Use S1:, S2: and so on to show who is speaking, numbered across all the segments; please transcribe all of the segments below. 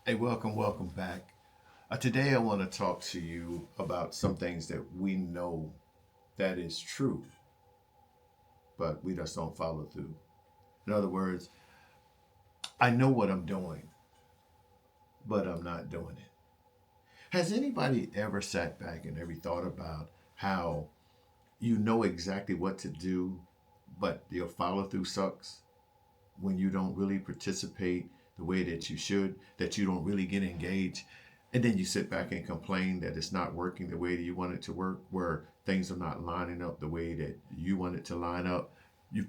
S1: Hey, welcome back. Today I want to talk to you about some things that we know that is true, but we just don't follow through. In other words, I know what I'm doing, but I'm not doing it. Has anybody ever sat back and ever thought about how you know exactly what to do, but your follow through sucks when you don't really participate the way that you should, that you don't really get engaged? And then you sit back and complain that it's not working the way that you want it to work, where things are not lining up the way that you want it to line up. You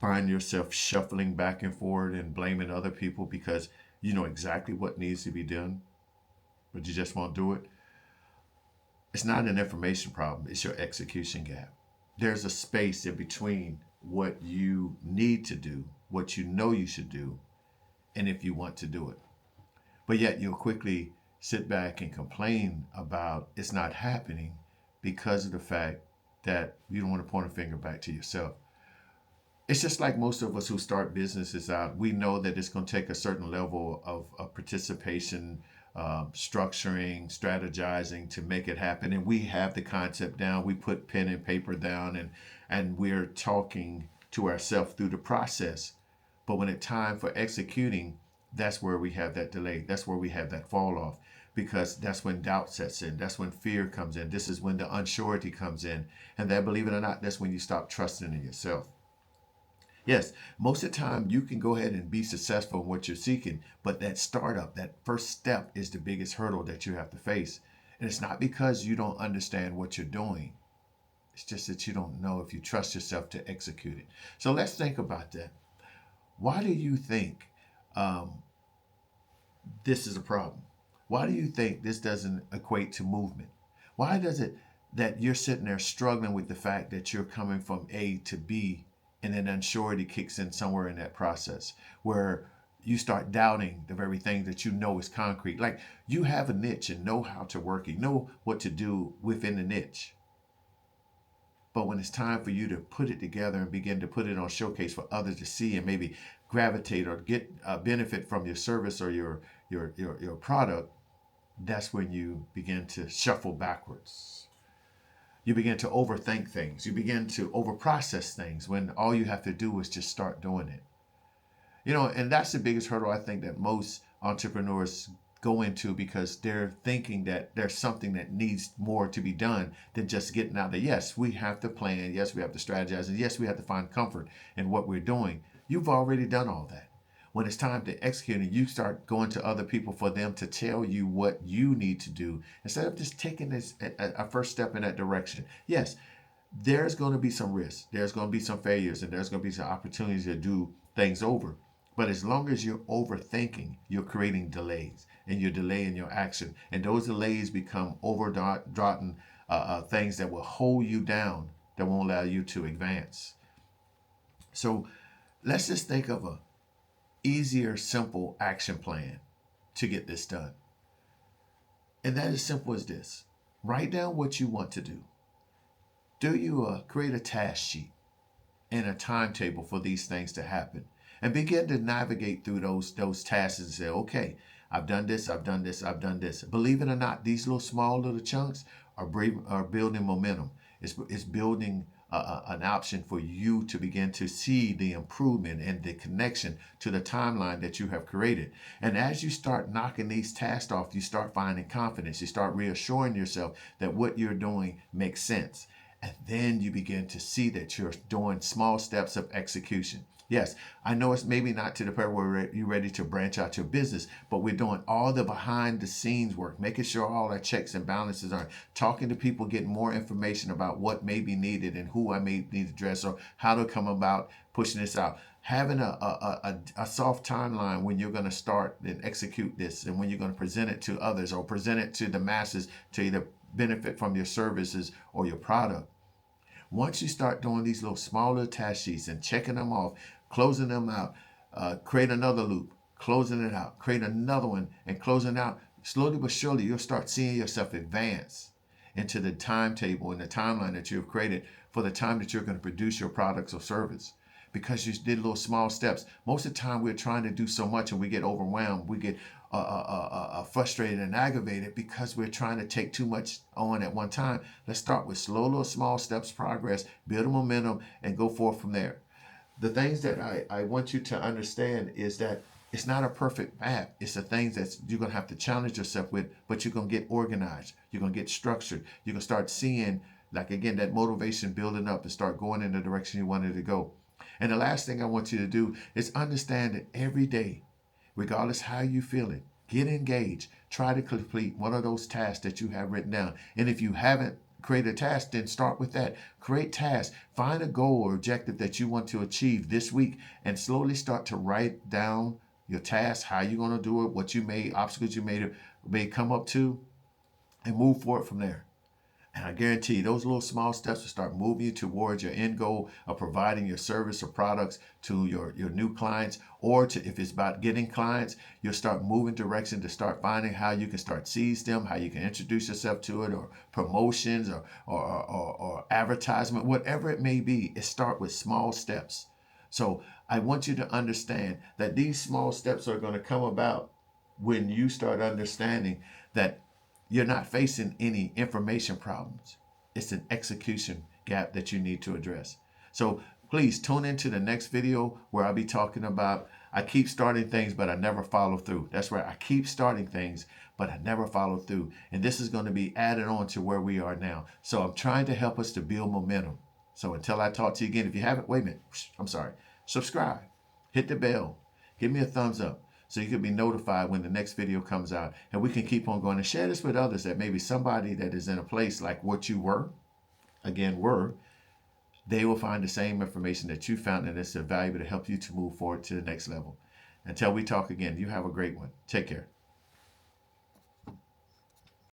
S1: find yourself shuffling back and forward and blaming other people because you know exactly what needs to be done, but you just won't do it. It's not an information problem, it's your execution gap. There's a space in between what you need to do, what you know you should do, and if you want to do it. But yet you'll quickly sit back and complain about it's not happening because of the fact that you don't want to point a finger back to yourself. It's just like most of us who start businesses out, we know that it's going to take a certain level of participation, structuring, strategizing to make it happen. And we have the concept down. We put pen and paper down, and we're talking to ourselves through the process. But when it's time for executing, that's where we have that delay. That's where we have that fall off because that's when doubt sets in. That's when fear comes in. This is when the unsurety comes in. And then, believe it or not, that's when you stop trusting in yourself. Yes, most of the time you can go ahead and be successful in what you're seeking, but that startup, that first step is the biggest hurdle that you have to face. And it's not because you don't understand what you're doing. It's just that you don't know if you trust yourself to execute it. So let's think about that. Why do you think um, this is a problem? Why do you think this doesn't equate to movement? Why does it that you're sitting there struggling with the fact that you're coming from A to B and then unsurety kicks in somewhere in that process where you start doubting the very thing that you know is concrete? Like you have a niche and know how to work it, you know what to do within the niche. But when it's time for you to put it together and begin to put it on showcase for others to see and maybe gravitate or get a benefit from your service or your product, that's when you begin to shuffle backwards. You begin to overthink things. You begin to overprocess things when all you have to do is just start doing it. And that's the biggest hurdle I think that most entrepreneurs go into because they're thinking that there's something that needs more to be done than just getting out there. Yes, we have to plan. Yes, we have to strategize. And yes, we have to find comfort in what we're doing. You've already done all that. When it's time to execute it, you start going to other people for them to tell you what you need to do instead of just taking this a first step in that direction. Yes, there's going to be some risks, there's going to be some failures, and there's going to be some opportunities to do things over. But as long as you're overthinking, you're creating delays and you're delaying your action. And those delays become overdoughten things that will hold you down, that won't allow you to advance. So let's just think of a easier, simple action plan to get this done. And that is simple as this. Write down what you want to do. Do you create a task sheet and a timetable for these things to happen? And begin to navigate through those tasks and say, okay, I've done this, I've done this, I've done this. Believe it or not, these little chunks are building momentum. It's building an option for you to begin to see the improvement and the connection to the timeline that you have created. And as you start knocking these tasks off, you start finding confidence. You start reassuring yourself that what you're doing makes sense. And then you begin to see that you're doing small steps of execution. Yes, I know it's maybe not to the point where you're ready to branch out your business, but we're doing all the behind the scenes work, making sure all our checks and balances are talking to people, getting more information about what may be needed and who I may need to address or how to come about pushing this out. Having a soft timeline when you're going to start and execute this and when you're going to present it to others or present it to the masses to either benefit from your services or your product. Once you start doing these little smaller task sheets and checking them off, closing them out, create another loop, closing it out, create another one, and closing out, slowly but surely, you'll start seeing yourself advance into the timetable and the timeline that you've created for the time that you're going to produce your products or service. because you did little small steps. Most of the time, we're trying to do so much and we get overwhelmed. We get frustrated and aggravated because we're trying to take too much on at one time. Let's start with slow, little small steps, progress, build a momentum, and go forth from there. The things that I want you to understand is that it's not a perfect map. It's the things that you're going to have to challenge yourself with, but you're going to get organized. You're going to get structured. You're going to start seeing, like, again, that motivation building up and start going in the direction you wanted to go. And the last thing I want you to do is understand that every day, regardless how you feeling, get engaged. Try to complete one of those tasks that you have written down. And if you haven't created a task, then start with that. Create tasks. Find a goal or objective that you want to achieve this week and slowly start to write down your task, how you're going to do it, what you may, obstacles you may come up to, and move forward from there. And I guarantee you, those little small steps will start moving you towards your end goal of providing your service or products to your new clients, or to, if it's about getting clients, you'll start moving direction to start finding how you can start seize them, how you can introduce yourself to it, or promotions or advertisement, whatever it may be. It start with small steps. So I want you to understand that these small steps are going to come about when you start understanding that you're not facing any information problems. It's an execution gap that you need to address. So please tune into the next video where I'll be talking about, I keep starting things, but I never follow through. That's right. I keep starting things, but I never follow through. And this is going to be added on to where we are now. So I'm trying to help us to build momentum. So until I talk to you again, if you haven't, wait a minute, I'm sorry, subscribe, hit the bell, give me a thumbs up, so you can be notified when the next video comes out. And we can keep on going and share this with others, that maybe somebody that is in a place like what you were, they will find the same information that you found, and it's valuable to help you to move forward to the next level. Until we talk again, you have a great one. Take care.